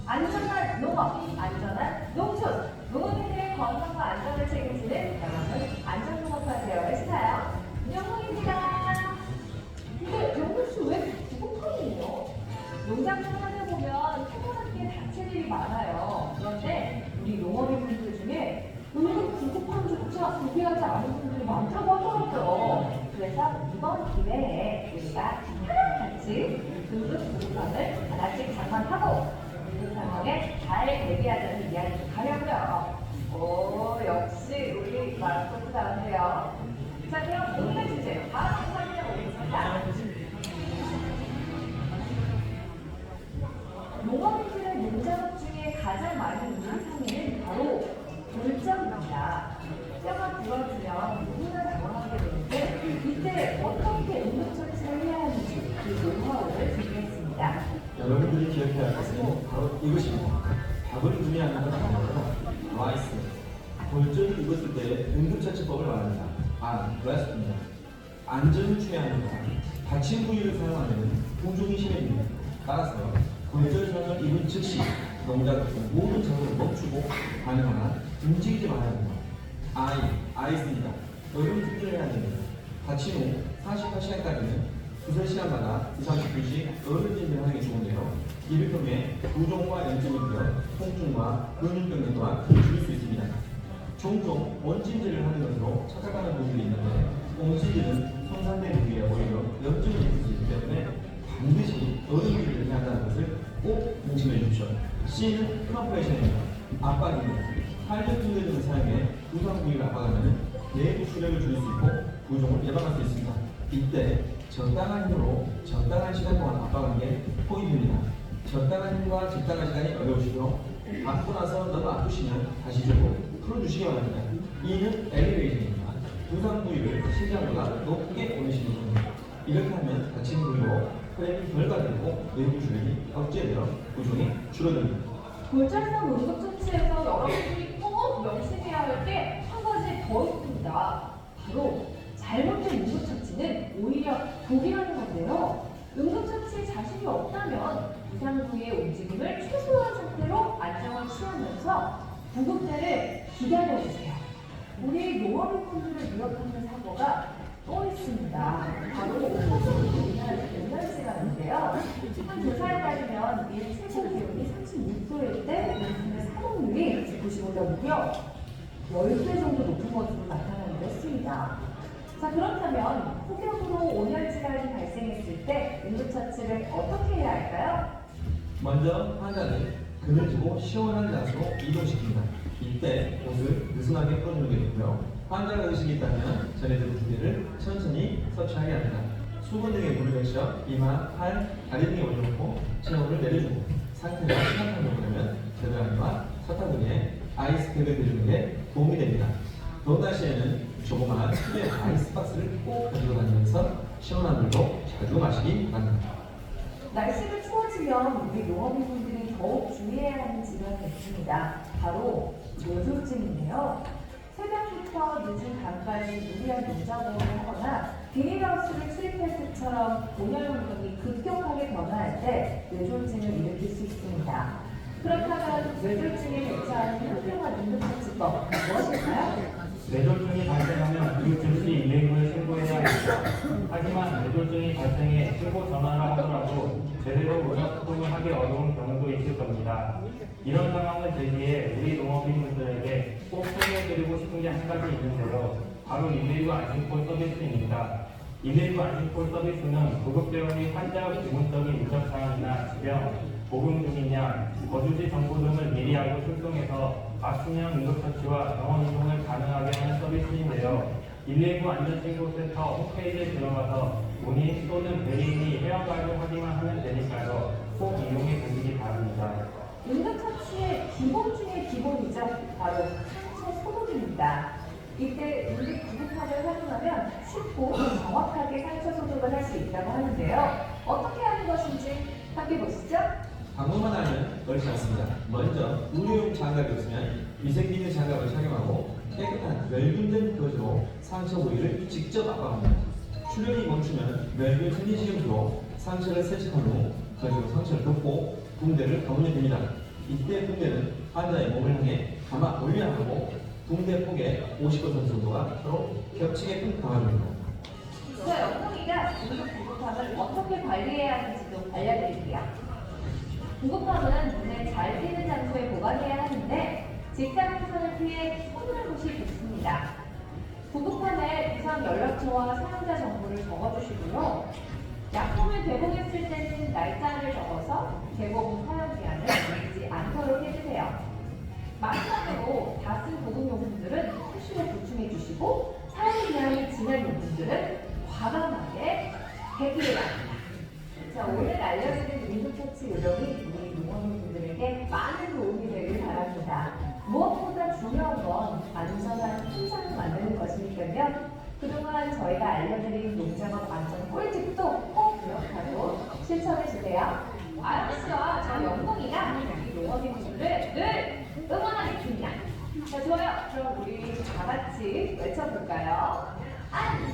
안전한 농업, 안전한 농촌, 농업인들의 건강과 안전을 책임지는 여러분 안전농업하세요. 해주세요. 영웅입니다. 근데 영웅씨 왜 부고판이에요? 농장 생활을 보면 생활하기에 다칠 일이 많아요. 그런데 우리 농업인분들 중에 은근 부고판조차 구비하지 않은 분들이 많다고 하더라고요. 그래서 이번 기회에 우리가 하나같이 등급 부고판을 하나씩 장만하고 그 상황에 잘 대비하자는 이야기를 하려고요. 오, 역시 우리 마스코트 나왔네요. 자, 그럼 오늘의 주제 바로 확인해 보겠습니다. 농업인들의 농작업 중에 가장 많이 있는 상해는 바로 골절입니다. 뼈가 부러지면 누구나 당황하게 되는데 이때 어떻게 응급처치를 해야 하는지 그 노하우를 준비했습니다. 여러분들이 기억해야 할 것은 바로 이것입니다. 밥을 준비하는 것 아니고요. 라이스. 골절을 입었을 때 응급처치법을 말합니다. 레스트입니다. 안전을 중요합니다. 다친 부위를 사용하면 부종이 심해집니다. 따라서 골절상을 입은 즉시 농작물 모든 작업을 멈추고 가능한 한 움직이지 말아야 합니다. 아이스입니다. 여러분 특별해야 됩니다. 다친 후 48시간까지는 두세 시간마다 2~30분씩 얼음 찜질을 하는 게 좋은데요. 이를 통해 부종과 염증이 되어 통증과 근육병 또한 줄일 수 있습니다. 종종 원찜질을 하는 것으로 착각하는 분들이 있는데 온찜질은 손상된 부위에 오히려 염증을 일으킬 수 있기 때문에 반드시 얼음질을 해야 한다는 것을 꼭 명심해 주십시오. C는 컴프레션입니다. 압박입니다. 활력 붕대 등을 사용해 부상 부위를 압박하면 내부 출혈을 줄일 수 있고 부종을 예방할 수 있습니다. 이때 적당한 힘으로 적당한 시간 동안 압박하는 게 포인트입니다. 적당한 힘과 적당한 시간이 어려우시고 아프고 나서 너무 아프시면 다시 주고 풀어주시기 바랍니다. E는 엘리베이션입니다. 부상 부위를 심장보다 높게 올리시는 겁니다. 이렇게 하면 다친 부위로 혈액이 덜 가되고 내부 출혈이 억제되어 부종이 줄어듭니다. 골절성 응급처치에서 여러분들이 꼭 명심해야 할 게 한 가지 더 있습니다. 바로 잘못된 응급처치는 오히려 독이라는 건데요. 응급처치에 자신이 없다면 부상 부위의 움직임을 최소화한 상태로 안정을 취하면서 구급대를 기다려주세요. 우리 농업인분들을 위협하는 사고가 또 있습니다. 바로 온열시간인데요. 한 조사에 따르면 일 최고 기온이 36도일 때 사망률이 95대 무려 10배 정도 높은 것으로 나타나기도 했습니다. 자, 그렇다면 폭염으로 온열질환이 발생했을 때 응급처치를 어떻게 해야 할까요? 먼저 환자를 그늘지고 시원한 장소로 이동시킵니다. 이때 옷을 느슨하게 풀어주는 게 좋고요. 환자가 의식이 있다면 전해드린 두 개를 천천히 섭취하게 합니다. 수건 등에 물을 적셔 이마, 팔, 다리 등에 올려놓고 체온을 내려주고 상태가 심각한 경우라면 겨드랑이와 사타구니에 아이스팩을 대주는 게 도움이 됩니다. 더운 날씨에는 조그마한 투명 아이스박스를 꼭 가지고 다니면서 시원한 물도 자주 마시기 바랍니다. 날씨가 추워지면 우리 농업인분들이 더욱 주의해야 하는 질환이 있습니다. 바로 뇌졸중인데요. 새벽부터 늦은 밤까지 무리한 농작업을 하거나 비닐하우스를 출입할 때처럼 온열 환경이 급격하게 변화할 때 뇌졸중을 일으킬 수 있습니다. 그렇다면 뇌졸중에 대처하는 현명한 응급처치법 무엇일까요? 뇌졸중이 발생하면 그 즉시 119에 신고해야 합니다. 하지만 뇌졸중이 발생해 신고 전화를 하더라도 제대로 의사소통을 하기 어려운 경우도 있을 겁니다. 이런 상황을 제기해 우리 농업인분들에게 꼭 소개해드리고 싶은 게 한 가지 있는데요. 바로 119 안심콜 서비스입니다. 119 안심콜 서비스는 구급대원이 환자의 기본적인 인적사항이나 질병, 복용 중이냐, 거주지 정보 등을 미리 알고 출동해서 맞춤형 응급처치와 병원 이동을 가능하게 하는 서비스인데요. 119 안전신고센터 홈페이지에 들어가서 본인 또는 대리인이 회원가입을 확인만 하면 되니까요. 꼭 이용해 주시기 바랍니다. 응급처치의 기본 중의 기본이죠. 바로 상처 소독입니다. 이때 우리 구급함을 활용하면 쉽고 정확하게 상처 소독을 할 수 있다고 하는데요. 어떻게 하는 것인지 함께 보시죠. 방법만 하면 그렇지 않습니다. 먼저 의료용 장갑이 없으면 위생기능 장갑을 착용하고 깨끗한 멸균된 거즈로 상처 부위를 직접 압박합니다. 출혈이 멈추면 멸균 천리지경으로 상처를 세척한 후 거즈로 상처를 덮고 붕대를 감으면 됩니다. 이때 붕대는 환자의 몸을 향해 감아 올려야 하고 붕대 폭의 50% 정도가 서로 겹치게끔 감아줍니다. 저 영웅이가 긴급 구급함을 어떻게 관리해야 하는지도 알려드릴게요. 구급함은 눈에 잘 띄는 장소에 보관해야 하는데 직사광선을 피해 서늘한 곳이 좋습니다. 구급함에 비상 연락처와 사용자 정보를 적어주시고요. 약품을 개봉했을 때는 날짜를 적어서 개봉 사용 기한을 잊지 않도록 해주세요. 마지막으로 다 쓴 구급용품들은 수시로 보충해 주시고 사용 기한이 지난 용품들은 과감하게 폐기를 합니다. 자, 오늘 알려드린 응급처치 요령이 우리 농원분들에게 많은 도움이 되길 바랍니다. 무엇보다 중요한 건 안전한 풍상을 만드는 것이니까요. 그동안 저희가 알려드린 농장업 안전 꿀팁도 꼭 기억하고 실천해주세요. 아저씨와 저 영웅이가 우리 농원분들을 늘 응원하겠습니다. 자, 좋아요. 그럼 우리 다 같이 외쳐볼까요? 안전!